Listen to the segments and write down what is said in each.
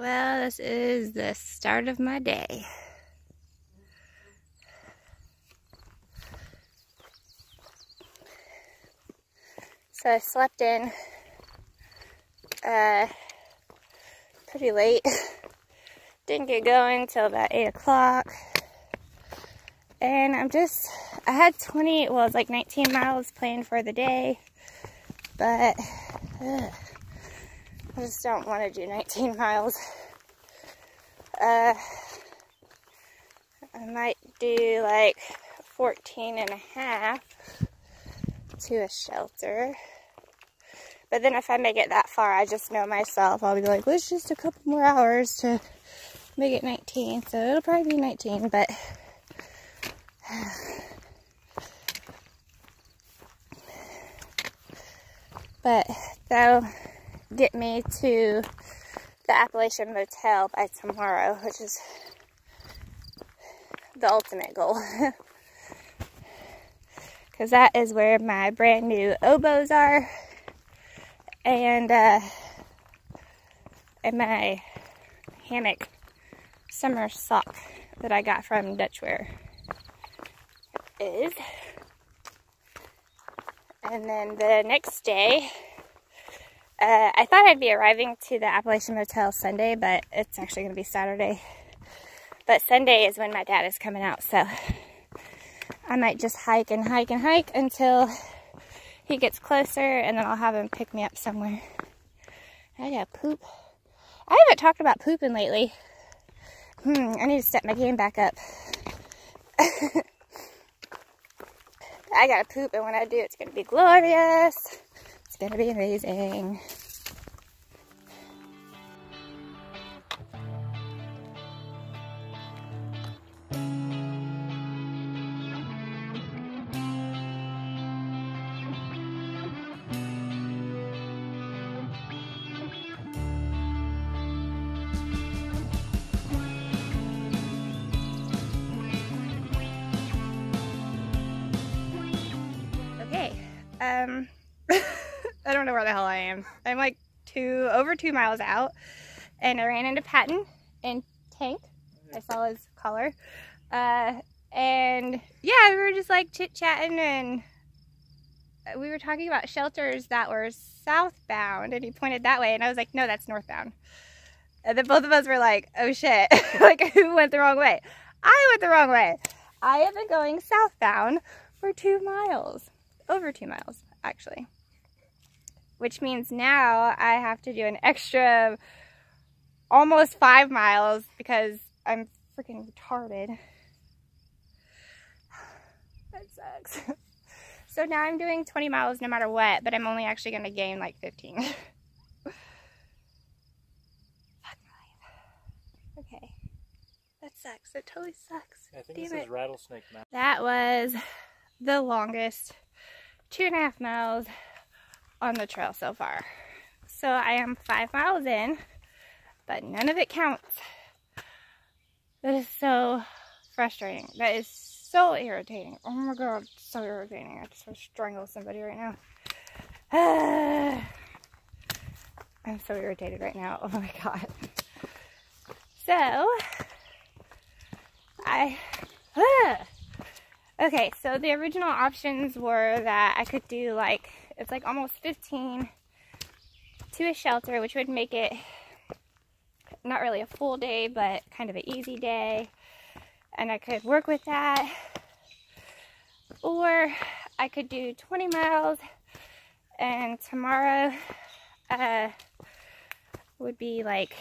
Well, this is the start of my day. So I slept in pretty late. Didn't get going until about 8 o'clock. And I had 20, well, it's like 19 miles planned for the day. But I just don't want to do 19 miles. I might do like 14 and a half to a shelter. But then if I make it that far, I just know myself. I'll be like, well, it's just a couple more hours to make it 19. So it'll probably be 19, but that'll get me to the Appalachian Motel by tomorrow, which is the ultimate goal. Because that is where my brand new oboes are, and my hammock summer sock that I got from Dutchwear is. And then the next day, I thought I'd be arriving to the Appalachian Motel Sunday, but it's actually going to be Saturday. But Sunday is when my dad is coming out, so I might just hike and hike and hike until he gets closer, and then I'll have him pick me up somewhere. I gotta poop. I haven't talked about pooping lately. I need to step my game back up. I gotta poop, and when I do, it's gonna be glorious. It's gonna be amazing. I don't know where the hell I am. I'm like over 2 miles out, and I ran into Patton and Tank. I saw his collar. And yeah, we were just like chit-chatting, and we were talking about shelters that were southbound, and he pointed that way, and I was like, no, that's northbound. And then both of us were like, oh shit, like, who went the wrong way? I went the wrong way. I have been going southbound for 2 miles. Over 2 miles, actually. Which means now I have to do an extra almost 5 miles because I'm freaking retarded. That sucks. So now I'm doing 20 miles no matter what, but I'm only actually going to gain like 15. Fuck my life. Okay. That sucks. That totally sucks. I think this is Rattlesnake Mountain. That was the longest 2.5 miles on the trail so far. So I am 5 miles in, but none of it counts. That is so frustrating. That is so irritating. Oh my god, so irritating. I just want to strangle somebody right now. I'm so irritated right now. Oh my god. So, okay, so the original options were that I could do like, it's like almost 15 to a shelter, which would make it not really a full day, but kind of an easy day. And I could work with that. Or I could do 20 miles, and tomorrow would be like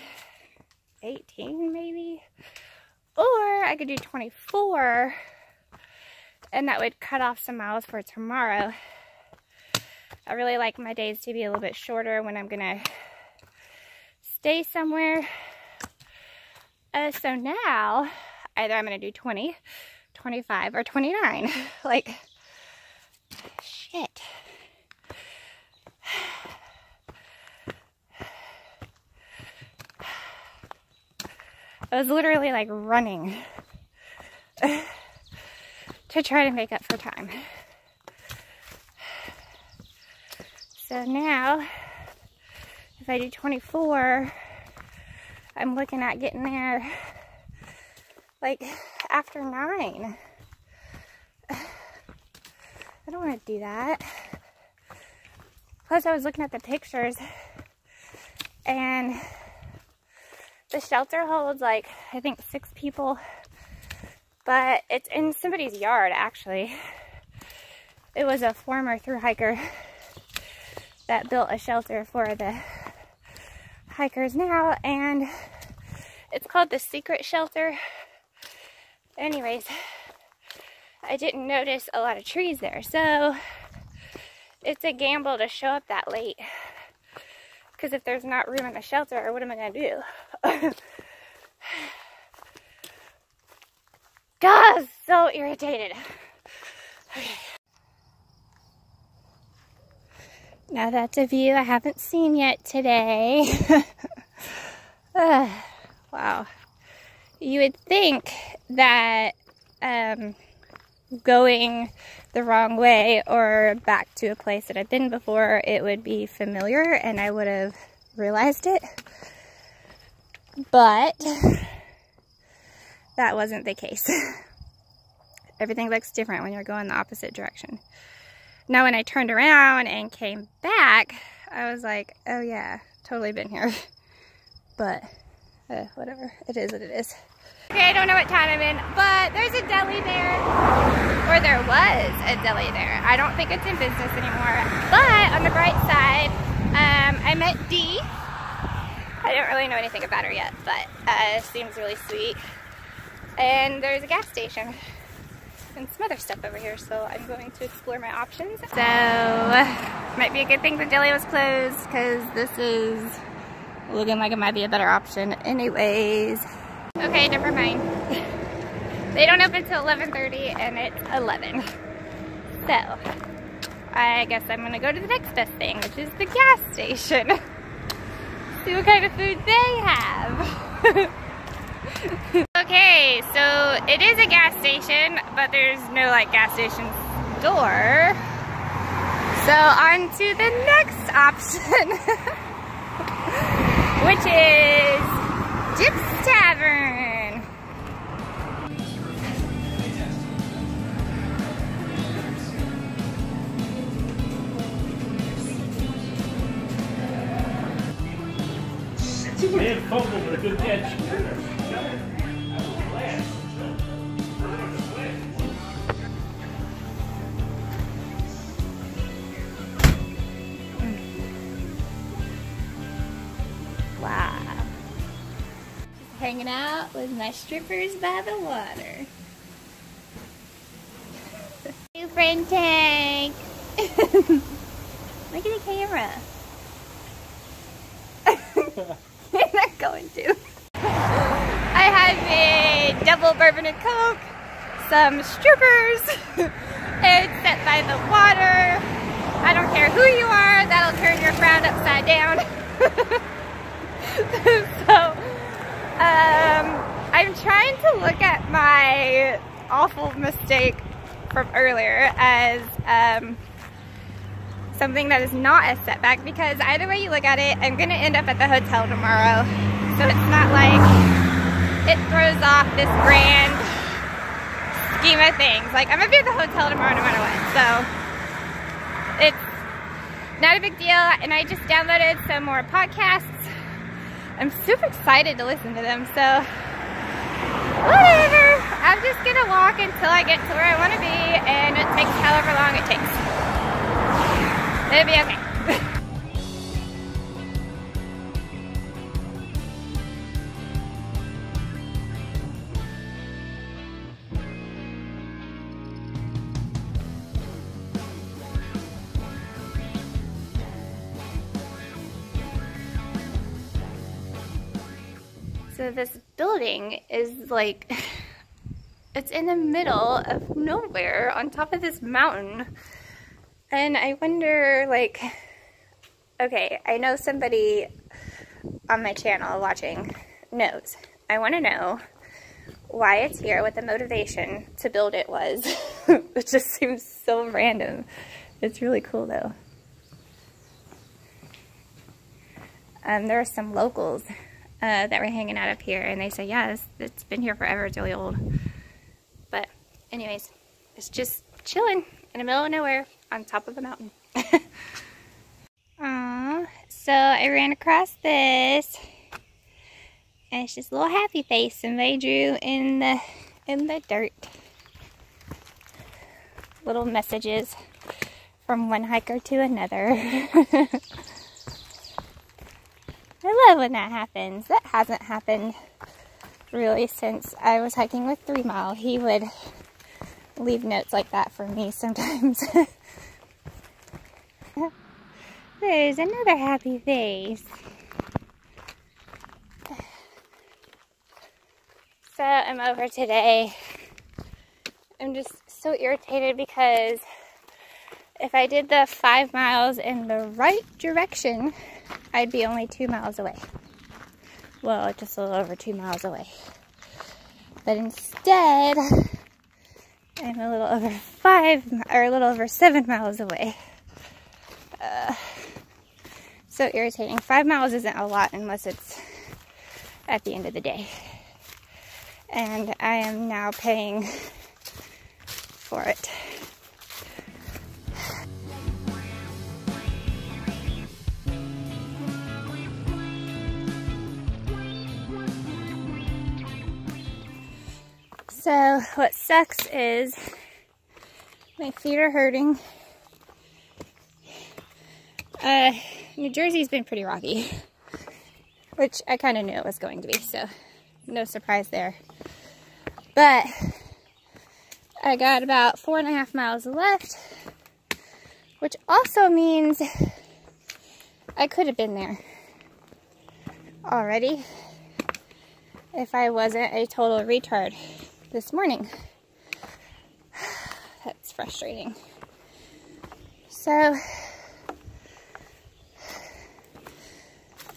18 maybe. Or I could do 24, and that would cut off some miles for tomorrow. I really like my days to be a little bit shorter when I'm gonna stay somewhere. So now, either I'm gonna do 20, 25, or 29. Like, shit. I was literally like running to try to make up for time. So now, if I do 24, I'm looking at getting there like after 9. I don't want to do that. Plus, I was looking at the pictures, and the shelter holds like, I think 6 people, but it's in somebody's yard, actually. It was a former thru hiker that built a shelter for the hikers now, and it's called the Secret Shelter. Anyways, I didn't notice a lot of trees there, so it's a gamble to show up that late, because if there's not room in the shelter, what am I gonna do? God, so irritated. Okay. Now that's a view I haven't seen yet today. Wow. You would think that going the wrong way or back to a place that I've been before, it would be familiar and I would have realized it. But that wasn't the case. Everything looks different when you're going the opposite direction. Now when I turned around and came back, I was like, oh yeah, totally been here. But whatever, it is what it is. Okay, I don't know what town I'm in, but there's a deli there, or there was a deli there. I don't think it's in business anymore, but on the bright side, I met Dee. I don't really know anything about her yet, but seems really sweet. And there's a gas station and some other stuff over here, so I'm going to explore my options. So, might be a good thing the deli was closed, because this is looking like it might be a better option anyways. Okay, never mind. They don't open until 11:30 and it's 11. So, I guess I'm gonna go to the next best thing, which is the gas station. See what kind of food they have. Okay, so it is a gas station, but there's no like gas station door. So on to the next option, which is Jip's Tavern. Man fumbled with a good catch. Wow. Hanging out with my strippers by the water. New friend Tank. Look at the camera. You're not going to. I have a double bourbon and Coke, some strippers, and set by the water. I don't care who you are, that'll turn your frown upside down. So, I'm trying to look at my awful mistake from earlier as something that is not a setback, because either way you look at it, I'm going to end up at the hotel tomorrow. So it's not like it throws off this grand scheme of things. Like, I'm going to be at the hotel tomorrow no matter what. So it's not a big deal. And I just downloaded some more podcasts. I'm super excited to listen to them. So whatever. I'm just going to walk until I get to where I want to be. And it takes however long it takes. It'll be okay. So this building is like, it's in the middle of nowhere on top of this mountain. And I wonder, like, okay, I know somebody on my channel watching knows. I want to know why it's here, what the motivation to build it was. It just seems so random. It's really cool, though. There are some locals that were hanging out up here, and they said, yeah, it's been here forever. It's really old. But anyways, it's just chilling in the middle of nowhere on top of a mountain. So I ran across this, and it's just a little happy face somebody drew in the dirt. Little messages from one hiker to another. I love when that happens. That hasn't happened really since I was hiking with 3 Mile. He would leave notes like that for me sometimes. There's another happy face. So I'm over today. I'm just so irritated because if I did the 5 miles in the right direction, I'd be only 2 miles away. Well, just a little over 2 miles away. But instead, I'm a little over 7 miles away. So irritating. 5 miles isn't a lot unless it's at the end of the day. And I am now paying for it. So what sucks is my feet are hurting. New Jersey's been pretty rocky, which I kind of knew it was going to be, so no surprise there. But I got about 4.5 miles left, which also means I could have been there already if I wasn't a total retard this morning. That's frustrating. So,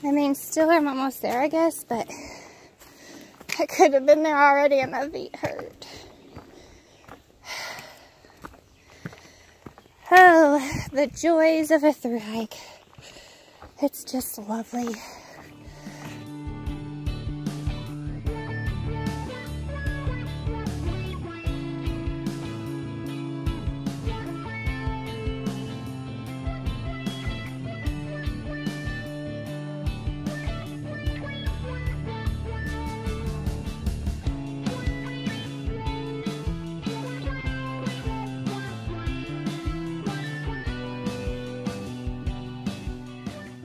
I mean, still I'm almost there, I guess, but I could have been there already and my feet hurt. Oh, the joys of a thru hike. It's just lovely.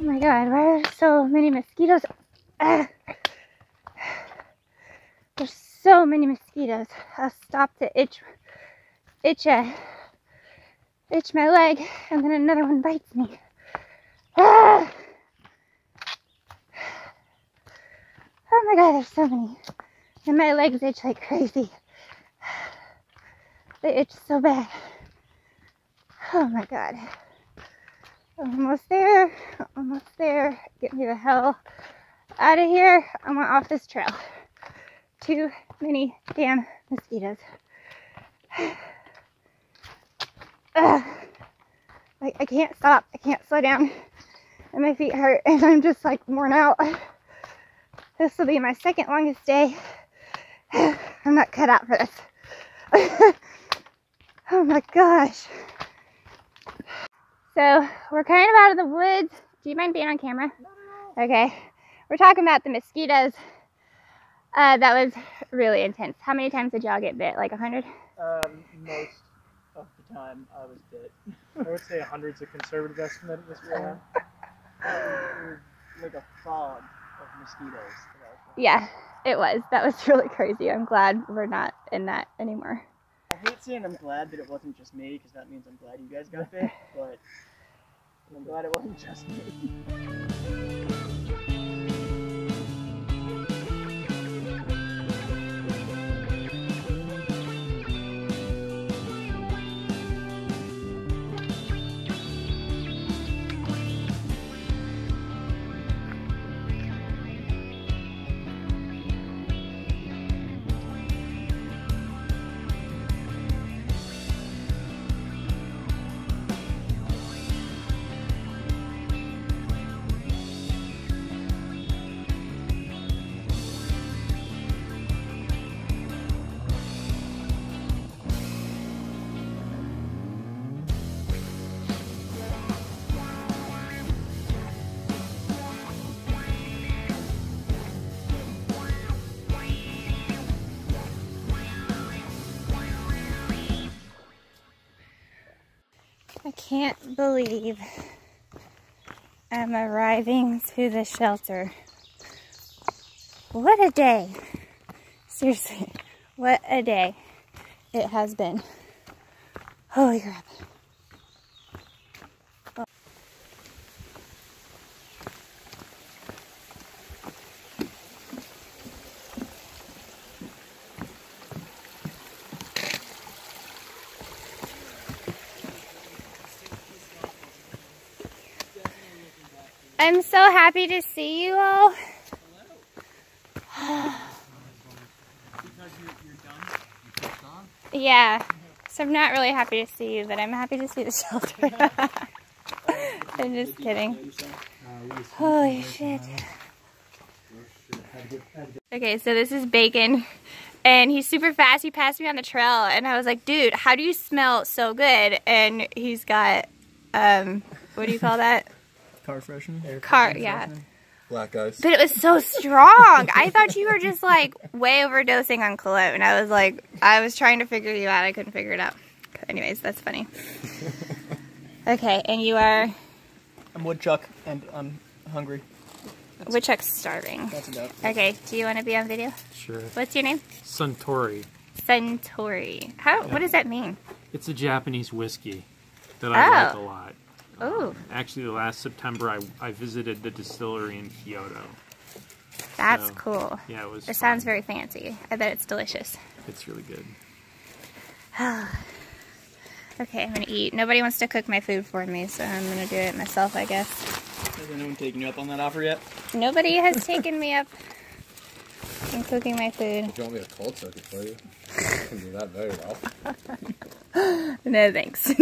Oh my god, why are there so many mosquitoes? There's so many mosquitoes. I'll stop to itch my leg, and then another one bites me. Oh my god, there's so many. And my legs itch like crazy. They itch so bad. Oh my god. Almost there. Almost there. Get me the hell out of here. I want off this trail. Too many damn mosquitoes. Like, I can't stop. I can't slow down. And my feet hurt. And I'm just like worn out. This will be my second longest day. I'm not cut out for this. Oh my gosh. So, we're kind of out of the woods. Do you mind being on camera? No. Okay. We're talking about the mosquitoes. That was really intense. How many times did y'all get bit? Like 100? Most of the time I was bit. I would say 100's a conservative estimate at this point. Like a fog of mosquitoes. Yeah, it was. That was really crazy. I'm glad we're not in that anymore. I hate saying I'm glad that it wasn't just me, because that means I'm glad you guys got bit, but I'm glad it wasn't just me. can't believe I'm arriving to the shelter. What a day. Seriously, what a day it has been. Holy crap. I'm so happy to see you all. Yeah, so I'm not really happy to see you, but I'm happy to see the shelter. I'm just kidding. Holy shit. Okay, so this is Bacon, and he's super fast. He passed me on the trail, and I was like, dude, how do you smell so good? And he's got, what do you call that? Car freshener? Yeah. Black ice. But it was so strong. I thought you were just like way overdosing on cologne. I was like, I was trying to figure you out. I couldn't figure it out. Anyways, that's funny. Okay, and you are? I'm Woodchuck, and I'm hungry. Woodchuck's starving. That's about. Okay, do you want to be on video? Sure. What's your name? Suntory. Suntory. What does that mean? It's a Japanese whiskey that I like a lot. Oh. Actually, last September I visited the distillery in Kyoto. That's So, cool. Yeah, it was. It sounds very fancy. I bet it's delicious. It's really good. Okay, I'm gonna eat. Nobody wants to cook my food for me, so I'm gonna do it myself, I guess. Has anyone taken you up on that offer yet? Nobody has taken me up on cooking my food. If you want me to cold cook it for you, I can do that very well. No, thanks.